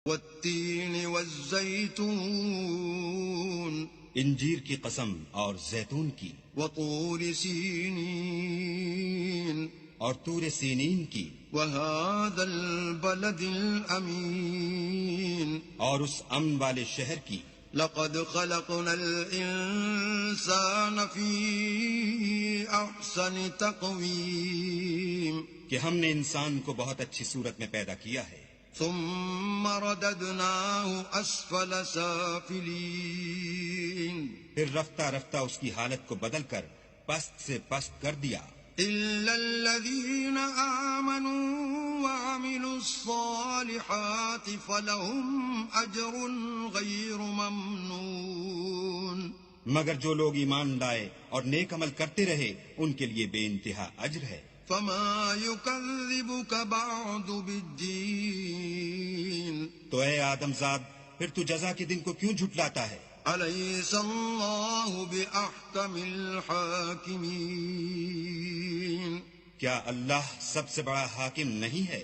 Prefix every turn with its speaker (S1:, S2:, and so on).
S1: والتین والزیتون
S2: انجیر کی قسم اور زیتون کی،
S1: وطور سینین
S2: اور طور سینین کی،
S1: وهذا البلد الامین
S2: اور اس امن والے شہر کی۔
S1: لقد خلقنا الانسان فی احسن تقویم
S2: کہ ہم نے انسان کو بہت اچھی صورت میں پیدا کیا ہے،
S1: ثم رددناه اسفل سافلین
S2: پھر رفتہ رفتہ اس کی حالت کو بدل کر پست سے پست کر دیا،
S1: الا الذین آمنوا وعملوا الصالحات فلهم اجر غیر ممنون،
S2: مگر جو لوگ ایمان لائے اور نیک عمل کرتے رہے ان کے لیے بے انتہا اجر ہے۔
S1: فما يكذبك بعد بالدین،
S2: تو اے آدم زاد، پھر تو جزا کے دن کو کیوں جھٹلاتا ہے؟
S1: الیس اللہ باحکم الحاکمین،
S2: کیا اللہ سب سے بڑا حاکم نہیں ہے؟